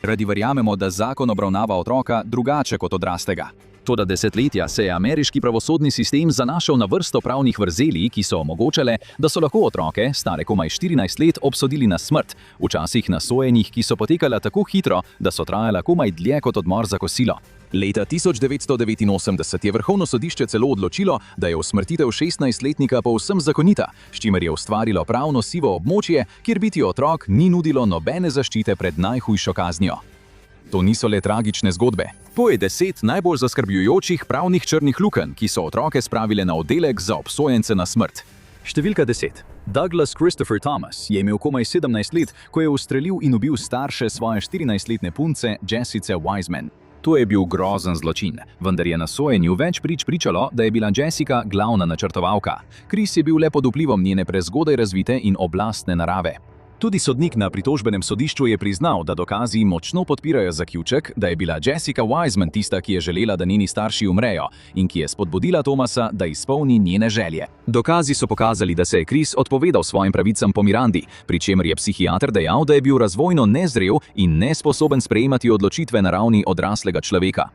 Radi verjamemo, da zakon obravnava otroka drugače kot odrastega. Toda desetletja se je ameriški pravosodni sistem zanašal na vrsto pravnih vrzeli, ki so omogočale, da so lahko otroke, stare komaj 14 let, obsodili na smrt, včasih na sojenjih, ki so potekala tako hitro, da so trajala komaj dlje kot odmor za kosilo. Leta 1989 je Vrhovno sodišče celo odločilo, da je usmrtitev 16-letnika povsem zakonita, s čimer je ustvarilo pravno sivo območje, kjer biti otrok ni nudilo nobene zaščite pred najhujšo kaznijo. To niso le tragične zgodbe. To je 10 najbolj zaskrbljujočih pravnih črnih lukenj, ki so otroke spravile na oddelek za obsojence na smrt. Številka 10. Douglas Christopher Thomas je imel komaj 17 let, ko je ustrelil in ubil starše svoje 14-letne punce Jessice Wiseman. To je bil grozen zločin, vendar je na sojenju več prič pričalo, da je bila Jessica glavna načrtovalka. Chris je bil le pod vplivom njene prezgodaj razvite in oblastne narave. Tudi sodnik na pritožbenem sodišču je priznal, da dokazi močno podpirajo zaključek, da je bila Jessica Wiseman tista, ki je želela, da njeni starši umrejo in ki je spodbudila Thomasa, da izpolni njene želje. Dokazi so pokazali, da se je Chris odpovedal svojim pravicam po Mirandi, pri čemer je psihiater dejal, da je bil razvojno nezrel in nesposoben sprejemati odločitve na ravni odraslega človeka.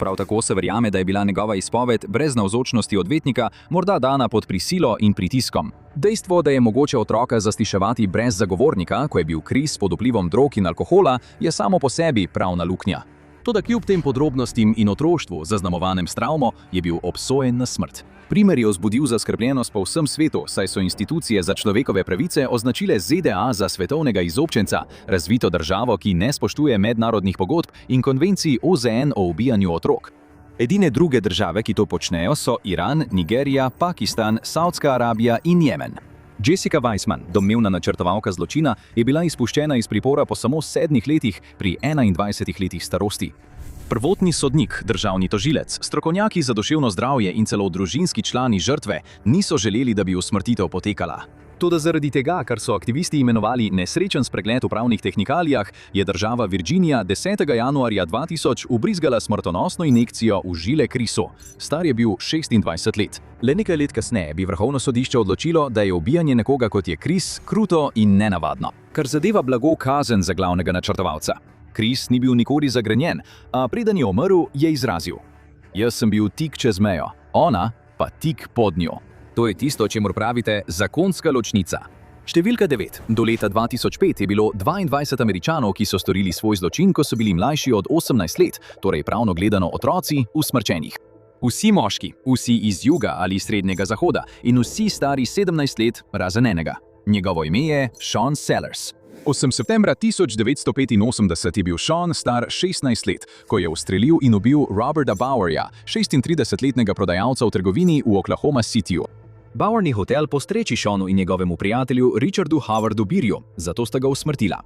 Prav tako se verjame, da je bila njegova izpoved brez navzočnosti odvetnika morda dana pod prisilo in pritiskom. Dejstvo, da je mogoče otroka zastiševati brez zagovornika, ko je bil Chris pod vplivom drog in alkohola, je samo po sebi pravna luknja. Toda kljub tem podrobnostim in otroštvu, zaznamovanem s travmo, je bil obsojen na smrt. Primer je vzbudil zaskrbljenost po vsem svetu, saj so institucije za človekove pravice označile ZDA za svetovnega izobčenca, razvito državo, ki ne spoštuje mednarodnih pogodb in konvencij OZN o ubijanju otrok. Edine druge države, ki to počnejo, so Iran, Nigerija, Pakistan, Saudska Arabija in Jemen. Jessica Wiseman, domnevna načrtovalka zločina, je bila izpuščena iz pripora po samo 7 letih pri 21 letih starosti. Prvotni sodnik, državni tožilec, strokovnjaki za duševno zdravje in celo družinski člani žrtve niso želeli, da bi usmrtitev potekala. Toda zaradi tega, kar so aktivisti imenovali nesrečen spregled v pravnih tehnikalijah, je država Virginia 10. januarja 2000 ubrizgala smrtonosno injekcijo v žile Chrisu. Star je bil 26 let. Le nekaj let kasneje bi Vrhovno sodišče odločilo, da je ubijanje nekoga kot je Chris kruto in nenavadno. Kar zadeva blago kazen za glavnega načrtovalca. Chris ni bil nikoli zagrenjen, a preden je umrl, je izrazil: "Jaz sem bil tik čez mejo, ona pa tik pod njo." To je tisto, čemur pravite zakonska ločnica. Številka 9. Do leta 2005 je bilo 22 Američanov, ki so storili svoj zločin, ko so bili mlajši od 18 let, torej pravno gledano otroci, usmrčenih. Vsi moški, vsi iz juga ali srednjega zahoda in vsi stari 17 let, razen enega. Njegovo ime je Sean Sellers. 8. septembra 1985 je bil Sean star 16 let, ko je ustrelil in ubil Roberta Bowerja, 36-letnega prodajalca v trgovini v Oklahoma Cityju. Bower ni hotel postreči Seanu in njegovemu prijatelju Richardu Howardu Beerju, zato sta ga usmrtila.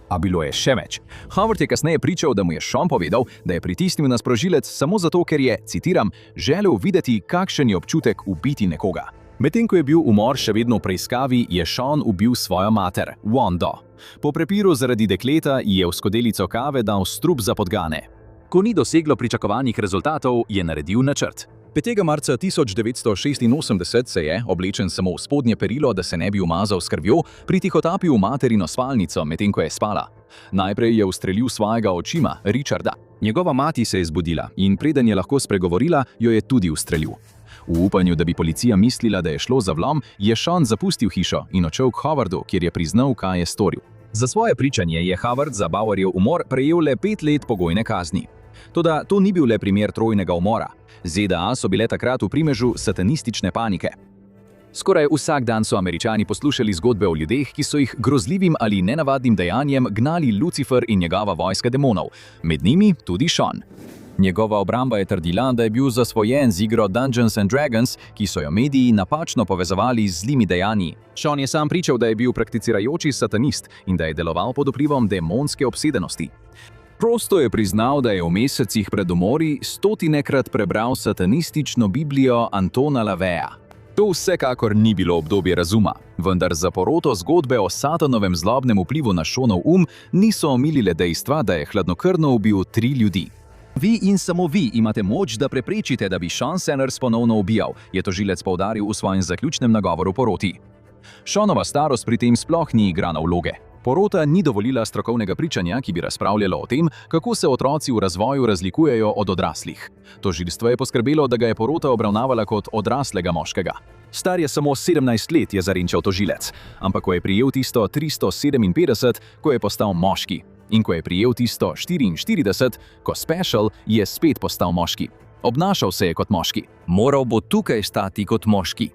A bilo je še več. Howard je kasneje pričal, da mu je Sean povedal, da je pritisnil na sprožilec samo zato, ker je, citiram, želel videti, kakšen je občutek ubiti nekoga. Medtem ko je bil umor še vedno v preiskavi, je Sean ubil svojo mater, Wanda. Po prepiru zaradi dekleta ji je v skodelico kave dal strup za podgane. Ko ni doseglo pričakovanih rezultatov, je naredil načrt. 5. marca 1986 se je, oblečen samo v spodnje perilo, da se ne bi umazal s krvjo, pritihotapil v materino spalnico, medtem ko je spala. Najprej je ustrelil svojega očima, Richarda. Njegova mati se je zbudila in preden je lahko spregovorila, jo je tudi ustrelil. V upanju, da bi policija mislila, da je šlo za vlom, je Sean zapustil hišo in odšel k Howardu, kjer je priznal, kaj je storil. Za svoje pričanje je Howard za Bowerjev umor prejel le 5 let pogojne kazni. Toda to ni bil le primer trojnega umora. ZDA so bile takrat v primežu satanistične panike. Skoraj vsak dan so Američani poslušali zgodbe o ljudeh, ki so jih grozljivim ali nenavadnim dejanjem gnali Lucifer in njegova vojska demonov, med njimi tudi Sean. Njegova obramba je trdila, da je bil zasvojen z igro Dungeons and Dragons, ki so jo mediji napačno povezovali z zlimi dejanji. Sean je sam pričal, da je bil prakticirajoči satanist in da je deloval pod vplivom demonske obsedenosti. Prosto je priznal, da je v mesecih pred umori 100-krat prebral satanistično Biblijo Antona LaVeya. To vsekakor ni bilo obdobje razuma, vendar za poroto zgodbe o satanovem zlobnem vplivu na Seanov niso omilile dejstva, da je hladnokrvno ubil 3 ljudi. Vi in samo vi imate moč, da preprečite, da bi Sean Sellers ponovno ubijal, je tožilec poudaril v svojem zaključnem nagovoru poroti. Seanova starost pri tem sploh ni igrana vloge. Porota ni dovolila strokovnega pričanja, ki bi razpravljalo o tem, kako se otroci v razvoju razlikujejo od odraslih. Tožilstvo je poskrbelo, da ga je porota obravnavala kot odraslega moškega. Star je samo 17 let, je zarenčal tožilec, ampak ko je prijel tisto 357, ko je postal moški. In ko je prijel tisto 44, ko special, je spet postal moški. Obnašal se je kot moški. Moral bo tukaj stati kot moški.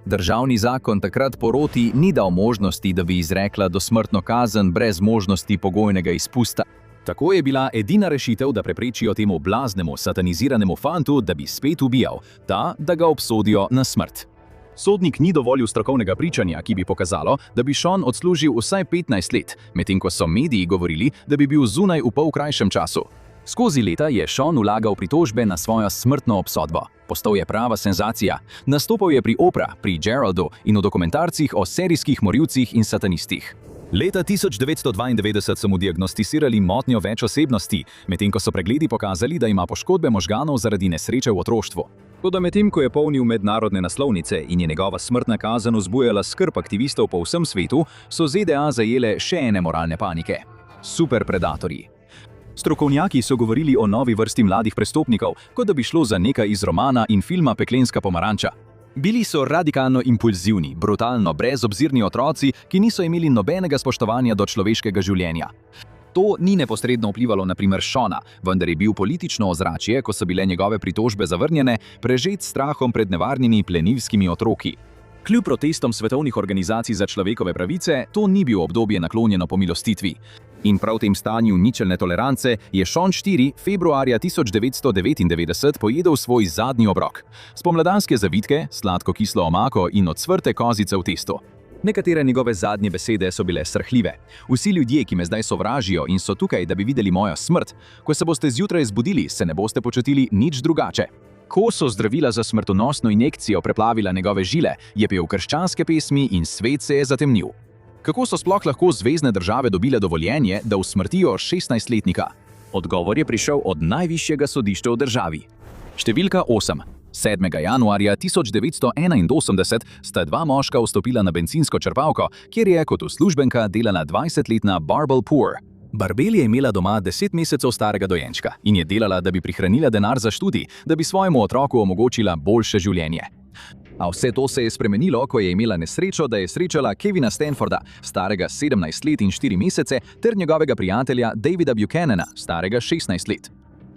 Državni zakon takrat poroti ni dal možnosti, da bi izrekla dosmrtno kazen brez možnosti pogojnega izpusta. Tako je bila edina rešitev, da preprečijo temu blaznemu, sataniziranemu fantu, da bi spet ubijal, ta, da ga obsodijo na smrt. Sodnik ni dovolil strokovnega pričanja, ki bi pokazalo, da bi Sean odslužil vsaj 15 let, medtem ko so mediji govorili, da bi bil zunaj v pol krajšem času. Skozi leta je Sean vlagal pritožbe na svojo smrtno obsodbo. Postal je prava senzacija. Nastopal je pri Oprah, pri Geraldu in v dokumentarcih o serijskih morilcih in satanistih. Leta 1992 so mu diagnosticirali motnjo več osebnosti, medtem ko so pregledi pokazali, da ima poškodbe možganov zaradi nesreče v otroštvu. Toda medtem ko je polnil mednarodne naslovnice in je njegova smrtna kazen vzbujala skrb aktivistov po vsem svetu, so ZDA zajele še ene moralne panike. Superpredatorji. Strokovnjaki so govorili o novi vrsti mladih prestopnikov, kot da bi šlo za nekaj iz romana in filma Peklenska pomaranča. Bili so radikalno impulzivni, brutalno brezobzirni otroci, ki niso imeli nobenega spoštovanja do človeškega življenja. To ni neposredno vplivalo na primer Seana, vendar je bil politično ozračje, ko so bile njegove pritožbe zavrnjene, prežet strahom pred nevarnimi plenilskimi otroki. Kljub protestom svetovnih organizacij za človekove pravice, to ni bil obdobje naklonjeno pomilostitvi. In prav v tem stanju ničelne tolerance je Sean 4. februarja 1999 pojedel svoj zadnji obrok. Spomladanske zavitke, sladko-kislo omako in ocvrte kozice v testu. Nekatere njegove zadnje besede so bile srhljive. Vsi ljudje, ki me zdaj sovražijo in so tukaj, da bi videli mojo smrt, ko se boste zjutraj zbudili, se ne boste počutili nič drugače. Ko so zdravila za smrtonosno injekcijo preplavila njegove žile, je pel krščanske pesmi in svet se je zatemnil. Kako so sploh lahko zvezne države dobile dovoljenje, da usmrtijo 16-letnika? Odgovor je prišel od najvišjega sodišča v državi. Številka 8. 7. januarja 1981 sta dva moška vstopila na bencinsko črpalko, kjer je kot uslužbenka delala 20-letna Barbel Poor. Barbel je imela doma 10 mesecev starega dojenčka in je delala, da bi prihranila denar za študij, da bi svojemu otroku omogočila boljše življenje. A vse to se je spremenilo, ko je imela nesrečo, da je srečala Kevina Stanforda, starega 17 let in 4 mesece, ter njegovega prijatelja Davida Buchanana, starega 16 let.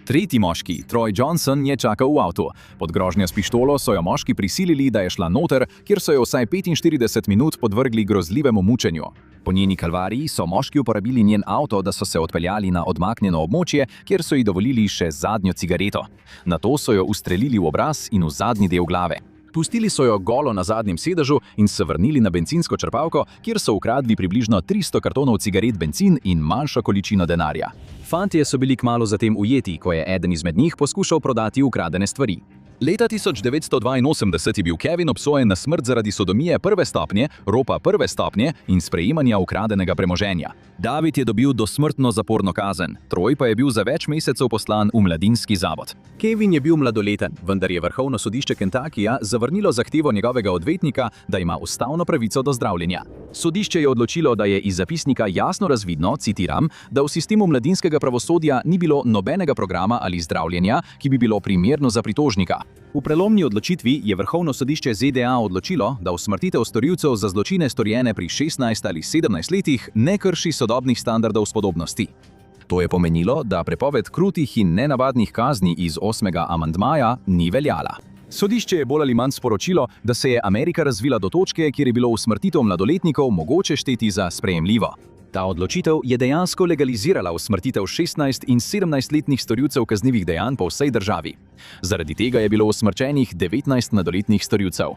Tretji moški, Troy Johnson, je čakal v avtu. Pod grožnjo s pištolo so jo moški prisilili, da je šla noter, kjer so jo vsaj 45 minut podvrgli grozljivemu mučenju. Po njeni kalvariji so moški uporabili njen avto, da so se odpeljali na odmaknjeno območje, kjer so ji dovolili še zadnjo cigareto. Nato so jo ustrelili v obraz in v zadnji del glave. Pustili so jo golo na zadnjem sedežu in se vrnili na bencinsko črpalko, kjer so ukradli približno 300 kartonov cigaret bencin in manjšo količino denarja. Fantje so bili kmalu zatem ujeti, ko je eden izmed njih poskušal prodati ukradene stvari. Leta 1982 je bil Kevin obsojen na smrt zaradi sodomije prve stopnje, ropa prve stopnje in sprejemanja ukradenega premoženja. David je dobil dosmrtno zaporno kazen, Troy pa je bil za več mesecev poslan v mladinski zavod. Kevin je bil mladoleten, vendar je vrhovno sodišče Kentuckija zavrnilo zahtevo njegovega odvetnika, da ima ustavno pravico do zdravljenja. Sodišče je odločilo, da je iz zapisnika jasno razvidno, citiram, da v sistemu mladinskega pravosodja ni bilo nobenega programa ali zdravljenja, ki bi bilo primerno za pritožnika. V prelomni odločitvi je Vrhovno sodišče ZDA odločilo, da usmrtitev storilcev za zločine storjene pri 16 ali 17 letih ne krši sodobnih standardov spodobnosti. To je pomenilo, da prepoved krutih in nenavadnih kazni iz 8. amandmaja ni veljala. Sodišče je bolj ali manj sporočilo, da se je Amerika razvila do točke, kjer je bilo usmrtitev mladoletnikov mogoče šteti za sprejemljivo. Ta odločitev je dejansko legalizirala usmrtitev 16 in 17-letnih storilcev kaznivih dejanj po vsej državi. Zaradi tega je bilo usmrčenih 19 mladoletnih storilcev.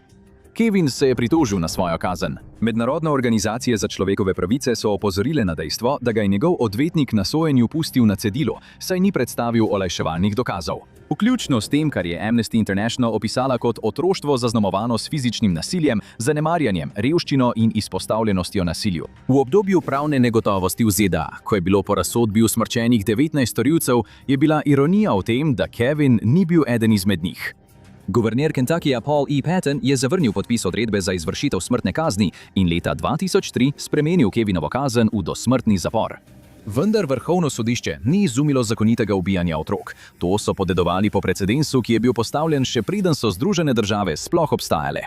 Kevin se je pritožil na svojo kazen. Mednarodne organizacije za človekove pravice so opozorile na dejstvo, da ga je njegov odvetnik na sojenju pustil na cedilu, saj ni predstavil olajševalnih dokazov. Vključno s tem, kar je Amnesty International opisala kot otroštvo zaznamovano s fizičnim nasiljem, zanemarjanjem, revščino in izpostavljenostjo nasilju. V obdobju pravne negotovosti v ZDA, ko je bilo po razsodbi usmrčenih 19 storilcev, je bila ironija v tem, da Kevin ni bil eden izmed njih. Guverner Kentuckyja Paul E. Patton je zavrnil podpis odredbe za izvršitev smrtne kazni in leta 2003 spremenil Kevinovo kazen v dosmrtni zapor. Vendar vrhovno sodišče ni izumilo zakonitega ubijanja otrok. To so podedovali po precedensu, ki je bil postavljen še preden so Združene države sploh obstajale.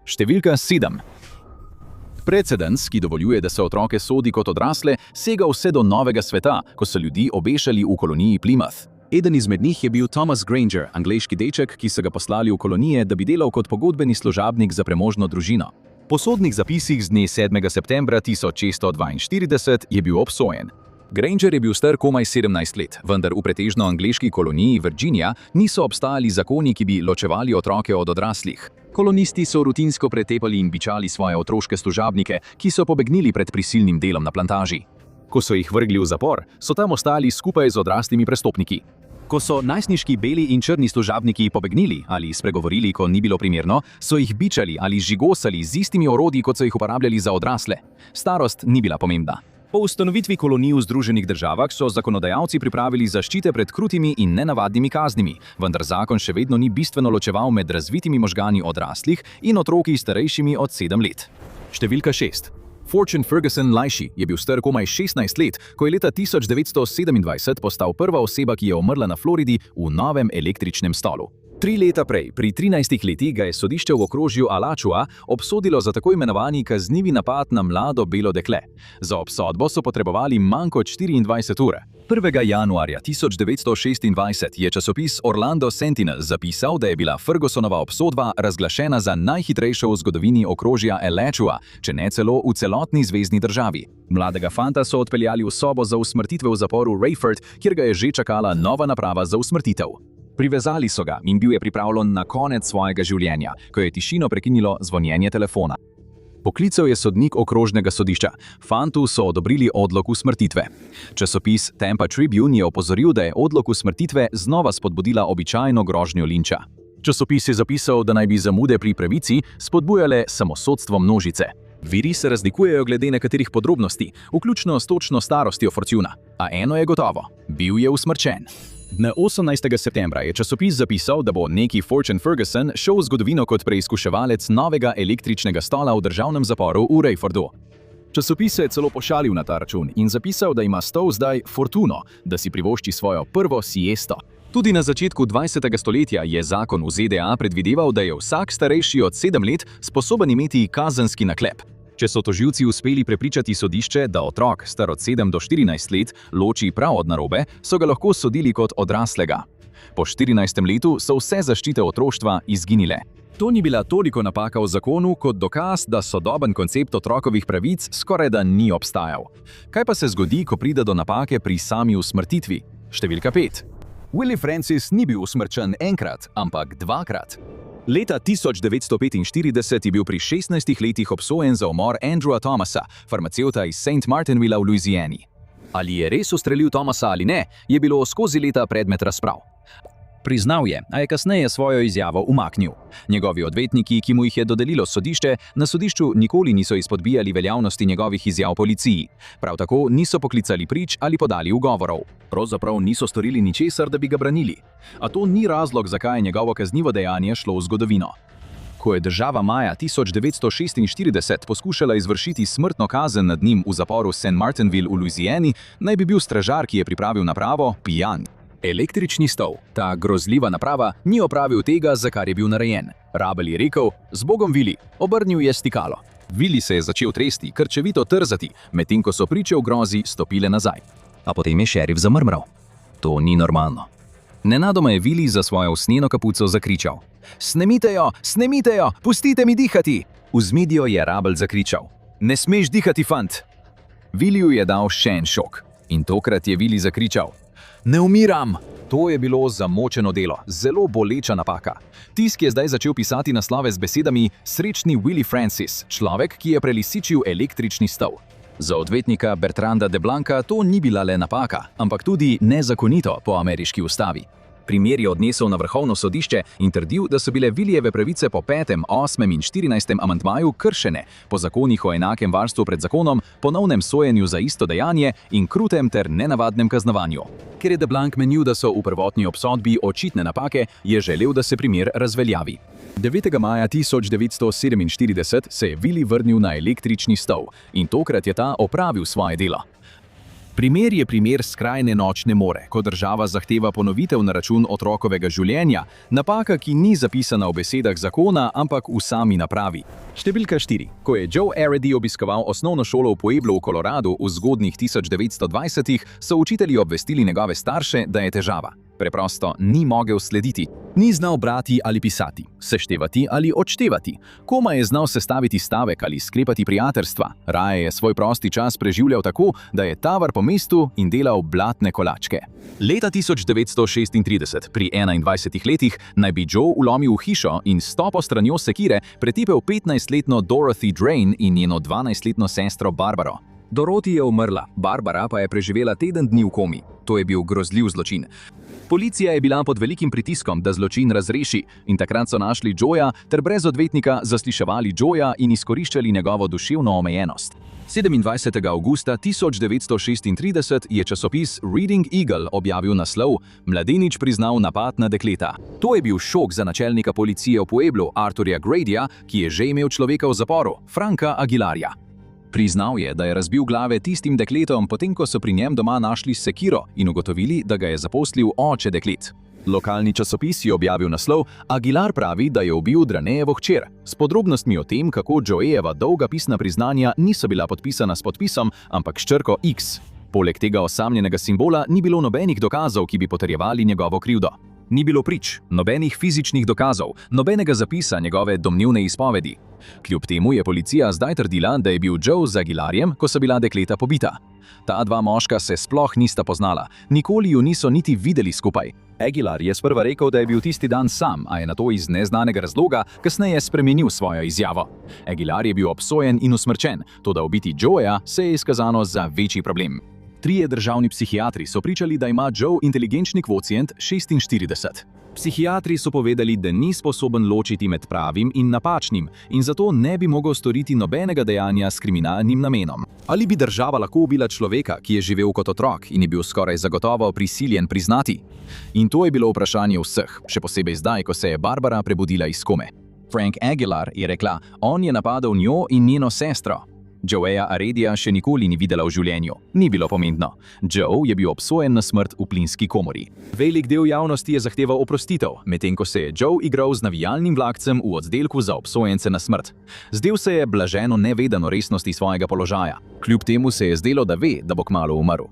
Številka 7. Precedens, ki dovoljuje, da se otroke sodi kot odrasle, sega vse do novega sveta, ko so ljudi obešali v koloniji Plymouth. Eden izmed njih je bil Thomas Granger, angleški deček, ki so ga poslali v kolonije, da bi delal kot pogodbeni služabnik za premožno družino. Po sodnih zapisih z dne 7. septembra 1642 je bil obsojen. Granger je bil star komaj 17 let, vendar v pretežno angleški koloniji Virginia niso obstajali zakoni, ki bi ločevali otroke od odraslih. Kolonisti so rutinsko pretepali in bičali svoje otroške služabnike, ki so pobegnili pred prisilnim delom na plantaži. Ko so jih vrgli v zapor, so tam ostali skupaj z odraslimi prestopniki. Ko so najstniški beli in črni služabniki pobegnili ali spregovorili, ko ni bilo primerno, so jih bičali ali žigosali z istimi orodji, kot so jih uporabljali za odrasle. Starost ni bila pomembna. Po ustanovitvi kolonij v Združenih državah so zakonodajalci pripravili zaščite pred krutimi in nenavadnimi kaznimi, vendar zakon še vedno ni bistveno ločeval med razvitimi možgani odraslih in otroki starejšimi od 7 let. Številka 6. Fortune Ferguson Laishi je bil star komaj 16 let, ko je leta 1927 postal prva oseba, ki je umrla na Floridi v novem električnem stolu. 3 leta prej, pri 13 letih, ga je sodišče v okrožju Alachua obsodilo za tako imenovani kaznivi napad na mlado belo dekle. Za obsodbo so potrebovali manj kot 24 ur. 1. januarja 1926 je časopis Orlando Sentinel zapisal, da je bila Fergusonova obsodba razglašena za najhitrejšo v zgodovini okrožja Alachua, če ne celo v celotni zvezni državi. Mladega fanta so odpeljali v sobo za usmrtitve v zaporu Rayford, kjer ga je že čakala nova naprava za usmrtitev. Privezali so ga in bil je pripravljen na konec svojega življenja, ko je tišino prekinilo zvonjenje telefona. Poklical je sodnik okrožnega sodišča. Fantu so odobrili odlog usmrtitve. Časopis Tampa Tribune je opozoril, da je odlog usmrtitve znova spodbudila običajno grožnjo linča. Časopis je zapisal, da naj bi zamude pri pravici spodbujale samosodstvo množice. Viri se razlikujejo glede nekaterih podrobnosti, vključno s točno starostjo Fortuna. A eno je gotovo, bil je usmrčen. Dne 18. septembra je časopis zapisal, da bo neki Fortune Ferguson šel v zgodovino kot preizkuševalec novega električnega stola v državnem zaporu v Rayfordu. Časopis se je celo pošalil na ta račun in zapisal, da ima stol zdaj Fortuno, da si privošči svojo prvo siesto. Tudi na začetku 20. stoletja je zakon v ZDA predvideval, da je vsak starejši od 7 let sposoben imeti kazenski naklep. Če so tožilci uspeli prepričati sodišče, da otrok, star od 7 do 14 let, loči prav od narobe, so ga lahko sodili kot odraslega. Po 14. letu so vse zaščite otroštva izginile. To ni bila toliko napaka v zakonu, kot dokaz, da sodoben koncept otrokovih pravic skorajda ni obstajal. Kaj pa se zgodi, ko pride do napake pri sami usmrtitvi? Številka 5. Willie Francis ni bil usmrčen enkrat, ampak dvakrat. Leta 1945 je bil pri 16 letih obsojen za umor Andrewa Thomasa, farmacevta iz St. Martinvilla v Louisiani. Ali je res ustrelil Thomasa ali ne, je bilo skozi leta predmet razprav. Priznal je, a je kasneje svojo izjavo umaknil. Njegovi odvetniki, ki mu jih je dodelilo sodišče, na sodišču nikoli niso izpodbijali veljavnosti njegovih izjav policiji. Prav tako niso poklicali prič ali podali ugovorov. Pravzaprav niso storili ničesar, da bi ga branili. A to ni razlog, zakaj je njegovo kaznivo dejanje šlo v zgodovino. Ko je država maja 1946 poskušala izvršiti smrtno kazen nad njim v zaporu St. Martinville v Louisiani, naj bi bil stražar, ki je pripravil napravo, pijan. Električni stol, ta grozljiva naprava, ni opravil tega, za kar je bil narejen. Rabel je rekel: "Zbogom, Willy," obrnil je stikalo. Willy se je začel tresti, krčevito trzati, medtem ko so priče v grozi stopile nazaj. A potem je šerif zamrmral. To ni normalno. Nenadoma je Willy za svojo usnjeno kapuco zakričal: "Snemite jo, snemite jo, pustite mi dihati!" V zmedijo je Rabel zakričal: "Ne smeš dihati, fant!" Willyju je dal še en šok. In tokrat je Willy zakričal: "Ne umiram!" To je bilo zamočeno delo, zelo boleča napaka. Tisk je zdaj začel pisati naslove z besedami "Srečni Willie Francis, človek, ki je prelisičil električni stol." Za odvetnika Bertranda de Blanca to ni bila le napaka, ampak tudi nezakonito po ameriški ustavi. Primer je odnesel na vrhovno sodišče in trdil, da so bile Willijeve pravice po 5., 8. in 14. amandmaju kršene, po zakonih o enakem varstvu pred zakonom, ponovnem sojenju za isto dejanje in krutem ter nenavadnem kaznovanju. Ker je DeBlanc menil, da so v prvotni obsodbi očitne napake, je želel, da se primer razveljavi. 9. maja 1947 se je Willi vrnil na električni stol in tokrat je ta opravil svoje delo. Primer je primer skrajne nočne more, ko država zahteva ponovitev na račun otrokovega življenja, napaka, ki ni zapisana v besedah zakona, ampak v sami napravi. Številka 4. Ko je Joe Arady obiskoval osnovno šolo v Pueblu v Koloradu v zgodnjih 1920-ih, so učitelji obvestili njegove starše, da je težava. Preprosto ni mogel slediti. Ni znal brati ali pisati, seštevati ali odštevati. Komaj je znal sestaviti stavek ali sklepati prijateljstva. Raje je svoj prosti čas preživljal tako, da je tavar po mestu in delal blatne kolačke. Leta 1936, pri 21 letih, naj bi Joe vlomil v hišo in s topo stranjo sekire pretipel 15-letno Dorothy Drain in njeno 12-letno sestro Barbaro. Dorothy je umrla, Barbara pa je preživela teden dni v komi. To je bil grozljiv zločin. Policija je bila pod velikim pritiskom, da zločin razreši, in takrat so našli Joeja ter brez odvetnika zasliševali Joeja in izkoriščali njegovo duševno omejenost. 27. avgusta 1936 je časopis Reading Eagle objavil naslov Mladenič priznal napad na dekleta. To je bil šok za načelnika policije v Pueblu, Arturja Gradyja, ki je že imel človeka v zaporu, Franka Aguilarja. Priznal je, da je razbil glave tistim dekletom, potem ko so pri njem doma našli sekiro in ugotovili, da ga je zaposlil oče deklet. Lokalni časopis je objavil naslov Aguilar pravi, da je ubil Dranejevo hčer, s podrobnostmi o tem, kako Joejeva dolga pisna priznanja niso bila podpisana s podpisom, ampak s črko X. Poleg tega osamljenega simbola ni bilo nobenih dokazov, ki bi potrjevali njegovo krivdo. Ni bilo prič, nobenih fizičnih dokazov, nobenega zapisa njegove domnevne izpovedi. Kljub temu je policija zdaj trdila, da je bil Joe z Aguilarjem, ko so bila dekleta pobita. Ta dva moška se sploh nista poznala, nikoli ju niso niti videli skupaj. Aguilar je sprva rekel, da je bil tisti dan sam, a je nato iz neznanega razloga kasneje spremenil svojo izjavo. Aguilar je bil obsojen in usmrčen, toda ubiti Joeja se je izkazano za večji problem. Trije državni psihiatri so pričali, da ima Joe inteligenčni kvocient 46. Psihiatri so povedali, da ni sposoben ločiti med pravim in napačnim in zato ne bi mogel storiti nobenega dejanja s kriminalnim namenom. Ali bi država lahko ubila človeka, ki je živel kot otrok in je bil skoraj zagotovo prisiljen priznati? In to je bilo vprašanje vseh, še posebej zdaj, ko se je Barbara prebudila iz kome. Frank Aguilar je rekla, on je napadal njo in njeno sestro. Joeja Aradyja še nikoli ni videla v življenju. Ni bilo pomembno. Joe je bil obsojen na smrt v plinski komori. Velik del javnosti je zahteval oprostitev, medtem ko se je Joe igral z navijalnim vlakcem v oddelku za obsojence na smrt. Zdel se je blaženo neveden o resnosti svojega položaja. Kljub temu se je zdelo, da ve, da bo kmalu umrl.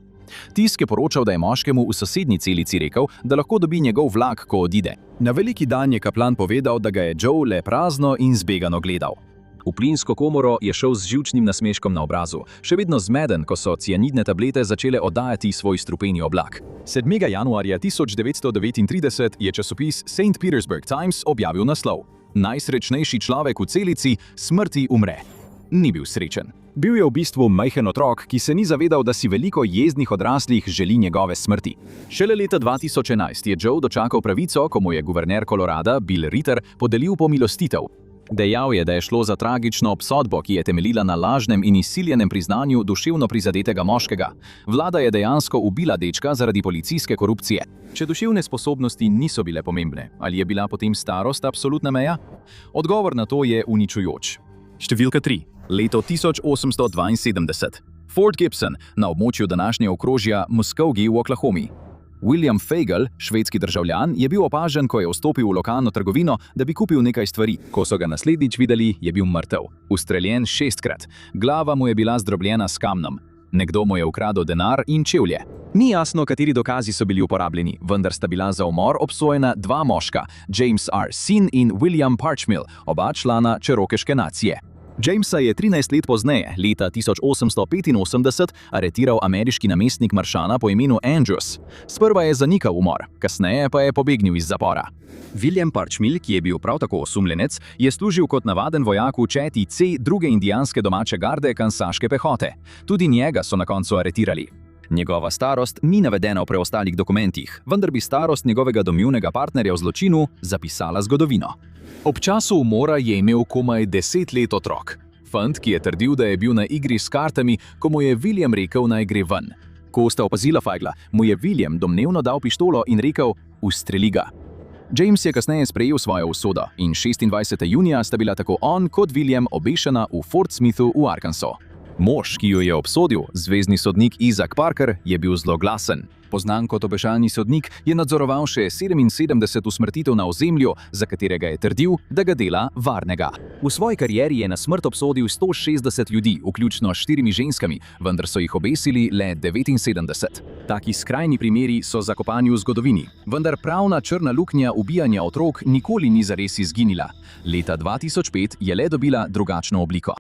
Tisk je poročal, da je moškemu v sosednji celici rekel, da lahko dobi njegov vlak, ko odide. Na veliki dan je kaplan povedal, da ga je Joe le prazno in zbegano gledal. V plinsko komoro je šel z živčnim nasmeškom na obrazu, še vedno zmeden, ko so cianidne tablete začele oddajati svoj strupeni oblak. 7. januarja 1939 je časopis St. Petersburg Times objavil naslov Najsrečnejši človek v celici smrti umre. Ni bil srečen. Bil je v bistvu majhen otrok, ki se ni zavedal, da si veliko jezdnih odraslih želi njegove smrti. Šele leta 2011 je Joe dočakal pravico, ko mu je guverner Kolorada Bill Ritter podelil pomilostitev. Dejal je, da je šlo za tragično obsodbo, ki je temeljila na lažnem in izsiljenem priznanju duševno prizadetega moškega. Vlada je dejansko ubila dečka zaradi policijske korupcije. Če duševne sposobnosti niso bile pomembne, ali je bila potem starost absolutna meja? Odgovor na to je uničujoč. Številka 3. Leto 1872. Fort Gibson na območju današnje okrožja Muskogee v Oklahomi. William Fagel, švedski državljan, je bil opažen, ko je vstopil v lokalno trgovino, da bi kupil nekaj stvari. Ko so ga naslednjič videli, je bil mrtev. Ustreljen 6-krat. Glava mu je bila zdrobljena s kamnom. Nekdo mu je ukradel denar in čevlje. Ni jasno, kateri dokazi so bili uporabljeni, vendar sta bila za umor obsojena dva moška, James R. Sin in William Parchmill, oba člana čerokeške nacije. Jamesa je 13 let pozneje, leta 1885, aretiral ameriški namestnik maršala po imenu Andrews. Sprva je zanikal umor, kasneje pa je pobegnil iz zapora. William Parchmill, ki je bil prav tako osumljenec, je služil kot navaden vojak v četi C. druge indijanske domače garde kansaške pehote. Tudi njega so na koncu aretirali. Njegova starost ni navedena v preostalih dokumentih, vendar bi starost njegovega domnevnega partnerja v zločinu zapisala zgodovino. Ob času umora je imel komaj 10 let otrok. Fant, ki je trdil, da je bil na igri s kartami, ko mu je William rekel, naj gre ven. Ko sta opazila Feigla, mu je William domnevno dal pištolo in rekel: "Ustreli ga." James je kasneje sprejel svojo usodo in 26. junija sta bila tako on kot William obešena v Fort Smithu v Arkansasu. Mož, ki jo je obsodil, zvezni sodnik Isaac Parker, je bil zloglasen. Poznan kot obešalni sodnik, je nadzoroval še 77 usmrtitev na ozemlju, za katerega je trdil, da ga dela varnega. V svoji karieri je na smrt obsodil 160 ljudi, vključno s 4 ženskami, vendar so jih obesili le 79. Taki skrajni primeri so zakopani v zgodovini, vendar pravna črna luknja ubijanja otrok nikoli ni zares izginila. Leta 2005 je le dobila drugačno obliko.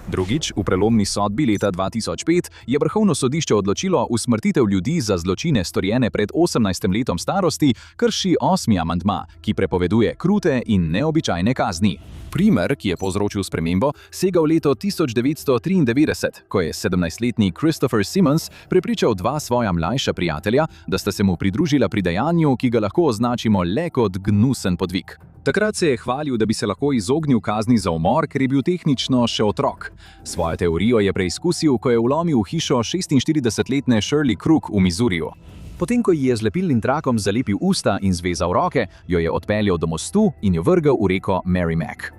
Drugič, v prelomni sodbi leta 2005 je Vrhovno sodišče odločilo usmrtitev ljudi za zločine storjene pred 18 letom starosti krši 8. amandma, ki prepoveduje krute in neobičajne kazni. Primer, ki je povzročil spremembo, sega v leto 1993, ko je 17-letni Christopher Simmons prepričal dva svoja mlajša prijatelja, da sta se mu pridružila pri dejanju, ki ga lahko označimo le kot gnusen podvig. Takrat se je hvalil, da bi se lahko izognil kazni za umor, ker je bil tehnično še otrok. Svojo teorijo je preizkusil, ko je vlomil v hišo 46-letne Shirley Crook v Missouriju. Potem, ko ji je z lepilnim trakom zalepil usta in zvezal roke, jo je odpeljal do mostu in jo vrgel v reko Merrimack.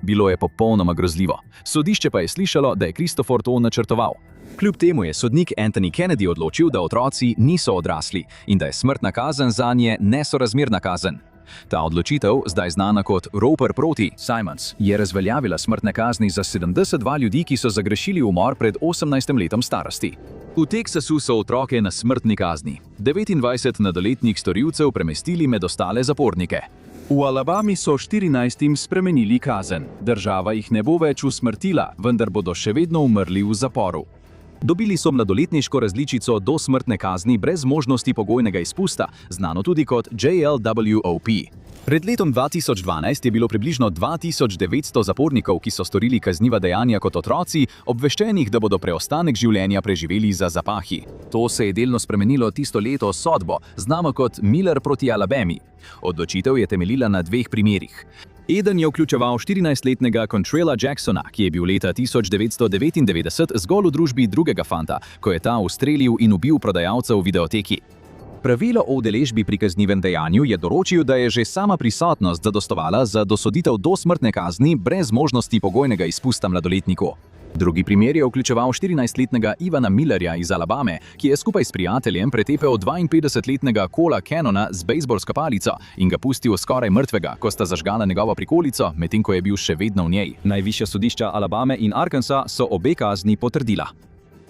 Bilo je popolnoma grozljivo. Sodišče pa je slišalo, da je Christopher to načrtoval. Kljub temu je sodnik Anthony Kennedy odločil, da otroci niso odrasli in da je smrtna kazen zanje nesorazmerna kazen. Ta odločitev, zdaj znana kot Roper proti Simons, je razveljavila smrtne kazni za 72 ljudi, ki so zagrešili umor pred 18 letom starosti. V Teksasu so otroke na smrtni kazni. 29 mladoletnih storilcev premestili med ostale zapornike. V Alabami so 14 spremenili kazen. Država jih ne bo več usmrtila, vendar bodo še vedno umrli v zaporu. Dobili so mladoletniško različico do smrtne kazni brez možnosti pogojnega izpusta, znano tudi kot JLWOP. Pred letom 2012 je bilo približno 2900 zapornikov, ki so storili kazniva dejanja kot otroci, obveščenih, da bodo preostanek življenja preživeli za zapahi. To se je delno spremenilo tisto leto s sodbo, znano kot Miller proti Alabami. Odločitev je temeljila na dveh primerih. Eden je vključeval 14-letnega Contrela Jacksona, ki je bil leta 1999 zgolj v družbi drugega fanta, ko je ta ustrelil in ubil prodajalca v videoteki. Pravilo o udeležbi pri kaznivem dejanju je določil, da je že sama prisotnost zadostovala za dosoditev dosmrtne kazni brez možnosti pogojnega izpusta mladoletniku. Drugi primer je vključeval 14-letnega Ivana Millerja iz Alabame, ki je skupaj s prijateljem pretepel 52-letnega Cola Cannona z bejzbolsko palico in ga pustil skoraj mrtvega, ko sta zažgala njegovo prikolico, medtem ko je bil še vedno v njej. Najvišja sodišča Alabame in Arkansasa so obe kazni potrdila.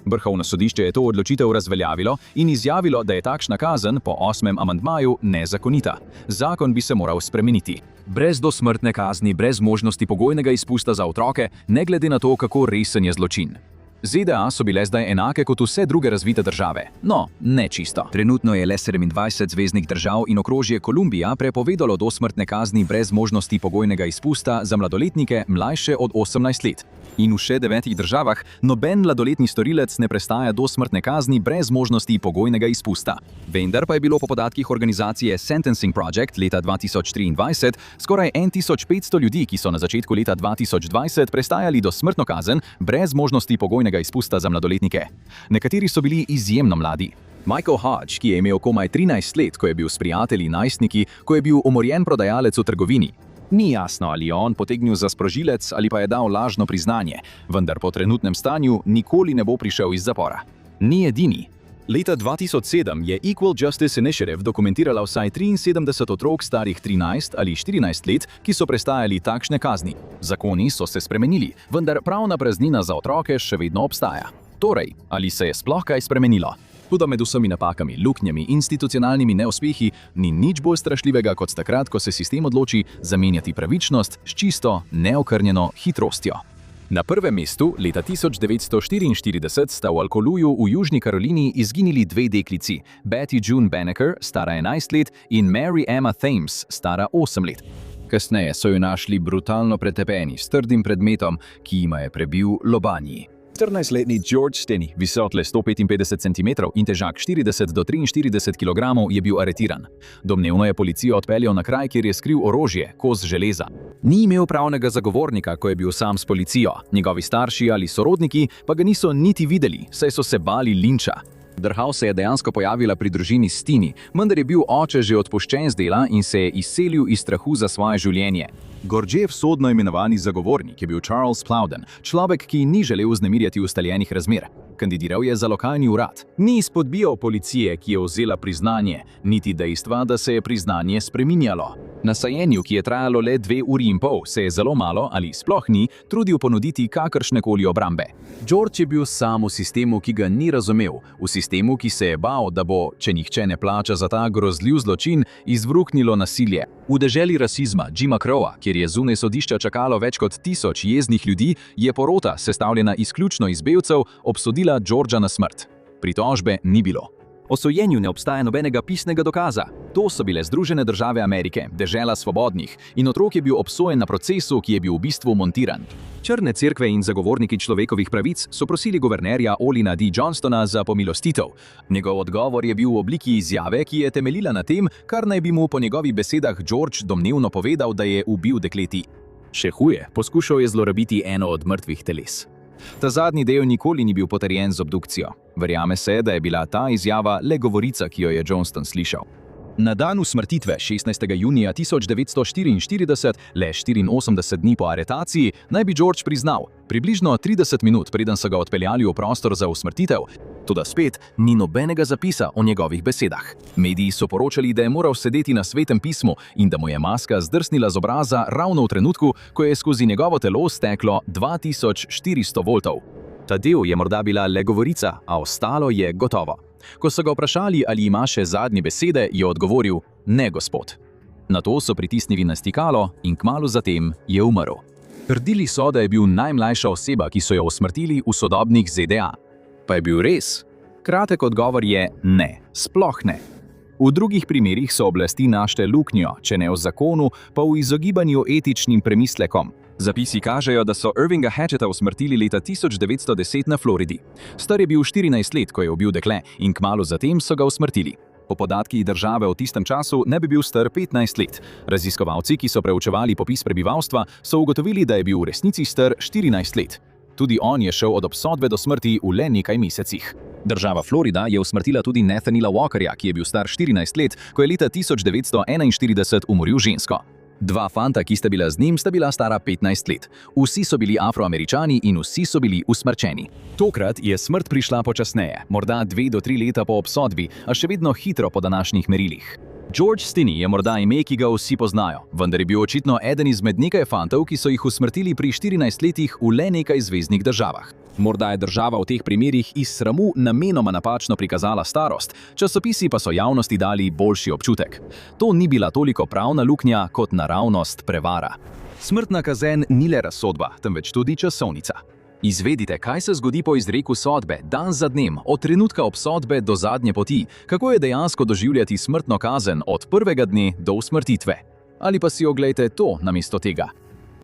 Vrhovno sodišče je to odločitev razveljavilo in izjavilo, da je takšna kazen po 8. amandmaju nezakonita. Zakon bi se moral spremeniti. Brez dosmrtne kazni, brez možnosti pogojnega izpusta za otroke, ne glede na to, kako resen je zločin. ZDA so bile zdaj enake kot vse druge razvite države. No, ne čisto. Trenutno je le 27 zveznih držav in okrožje Kolumbija prepovedalo dosmrtne kazni brez možnosti pogojnega izpusta za mladoletnike mlajše od 18 let. In v še 9 državah noben mladoletni storilec ne prestaja dosmrtne kazni brez možnosti pogojnega izpusta. Vendar pa je bilo po podatkih organizacije Sentencing Project leta 2023 skoraj 1500 ljudi, ki so na začetku leta 2020 prestajali dosmrtno kazen brez možnosti pogojnega izpusta za mladoletnike. Nekateri so bili izjemno mladi. Michael Hodge, ki je imel komaj 13 let, ko je bil s prijatelji najstniki, ko je bil umorjen prodajalec v trgovini. Ni jasno, ali je on potegnil za sprožilec ali pa je dal lažno priznanje, vendar po trenutnem stanju nikoli ne bo prišel iz zapora. Ni edini. Leta 2007 je Equal Justice Initiative dokumentirala vsaj 73 otrok starih 13 ali 14 let, ki so prestajali takšne kazni. Zakoni so se spremenili, vendar pravna praznina za otroke še vedno obstaja. Torej, ali se je sploh kaj spremenilo? Toda med vsemi napakami, luknjami, institucionalnimi neuspehi ni nič bolj strašljivega kot takrat, ko se sistem odloči zamenjati pravičnost s čisto, neokrnjeno hitrostjo. Na prvem mestu leta 1944 sta v Alcoluju v Južni Karolini izginili dve deklici, Betty June Banneker, stara 11 let, in Mary Emma Thames, stara 8 let. Kasneje so jo našli brutalno pretepeni s trdim predmetom, ki jima je prebil lobanji. 14-letni George Stinney, visok le 155 cm in težak 40 do 43 kg, je bil aretiran. Domnevno je policijo odpeljal na kraj, kjer je skril orožje, kos železa. Ni imel pravnega zagovornika, ko je bil sam s policijo. Njegovi starši ali sorodniki pa ga niso niti videli, saj so se bali linča. Drhal se je dejansko pojavila pri družini Stinney, vendar je bil oče že odpuščen z dela in se je izselil iz strahu za svoje življenje. Gurdjieff sodno imenovani zagovornik je bil Charles Plowden, človek, ki ni želel vznemirjati ustaljenih razmer. Kandidiral je za lokalni urad. Ni izpodbijal policije, ki je vzela priznanje, niti dejstva, da se je priznanje spreminjalo. Na sajenju, ki je trajalo le 2 uri in pol, se je zelo malo ali sploh ni trudil ponuditi kakršnekoli obrambe. George je bil sam v sistemu, ki ga ni razumel, v sistemu, ki se je bal, da bo, če nihče ne plača za ta grozljiv zločin, izvruhnilo nasilje. V deželi rasizma Jima Crowa, kjer je zunaj sodišča čakalo več kot 1000 jeznih ljudi, je porota, sestavljena izključno iz belcev, obsodila Georgea na smrt. Pritožbe ni bilo. O sojenju ne obstaja nobenega pisnega dokaza. To so bile Združene države Amerike, dežela svobodnih, in otrok je bil obsojen na procesu, ki je bil v bistvu montiran. Črne cerkve in zagovorniki človekovih pravic so prosili guvernerja Olina D. Johnstona za pomilostitev. Njegov odgovor je bil v obliki izjave, ki je temeljila na tem, kar naj bi mu po njegovih besedah George domnevno povedal, da je ubil dekleti. Še huje, poskušal je zlorabiti eno od mrtvih teles. Ta zadnji del nikoli ni bil potrjen z obdukcijo. Verjame se, da je bila ta izjava le govorica, ki jo je Johnston slišal. Na dan usmrtitve 16. junija 1944, le 84 dni po aretaciji, naj bi George priznal, približno 30 minut preden so ga odpeljali v prostor za usmrtitev, toda spet ni nobenega zapisa o njegovih besedah. Mediji so poročali, da je moral sedeti na Svetem pismu in da mu je maska zdrsnila z obraza ravno v trenutku, ko je skozi njegovo telo steklo 2400 voltov. Ta del je morda bila le govorica, a ostalo je gotovo. Ko so ga vprašali, ali ima še zadnje besede, je odgovoril: "Ne, gospod." Nato so pritisnili na stikalo in kmalu zatem je umrl. Trdili so, da je bil najmlajša oseba, ki so jo usmrtili v sodobnih ZDA. Pa je bil res? Kratek odgovor je ne, sploh ne. V drugih primerih so oblasti našle luknjo, če ne v zakonu, pa v izogibanju etičnim premislekom. Zapisi kažejo, da so Irvinga Hatcheta usmrtili leta 1910 na Floridi. Star je bil 14 let, ko je ubil dekle, in kmalu zatem so ga usmrtili. Po podatkih države v tistem času ne bi bil star 15 let. Raziskovalci, ki so preučevali popis prebivalstva, so ugotovili, da je bil v resnici star 14 let. Tudi on je šel od obsodbe do smrti v le nekaj mesecih. Država Florida je usmrtila tudi Nathaniela Walkerja, ki je bil star 14 let, ko je leta 1941 umoril žensko. Dva fanta, ki sta bila z njim, sta bila stara 15 let. Vsi so bili Afroameričani in vsi so bili usmrčeni. Tokrat je smrt prišla počasneje, morda 2 do 3 leta po obsodbi, a še vedno hitro po današnjih merilih. George Stinney je morda ime, ki ga vsi poznajo, vendar je bil očitno eden izmed nekaj fantov, ki so jih usmrtili pri 14 letih v le nekaj zveznih državah. Morda je država v teh primerih iz sramu namenoma napačno prikazala starost, časopisi pa so javnosti dali boljši občutek. To ni bila toliko pravna luknja kot naravnost prevara. Smrtna kazen ni le razsodba, temveč tudi časovnica. Izvedite, kaj se zgodi po izreku sodbe, dan za dnem, od trenutka obsodbe do zadnje poti, kako je dejansko doživljati smrtno kazen od prvega dne do usmrtitve. Ali pa si oglejte to namesto tega.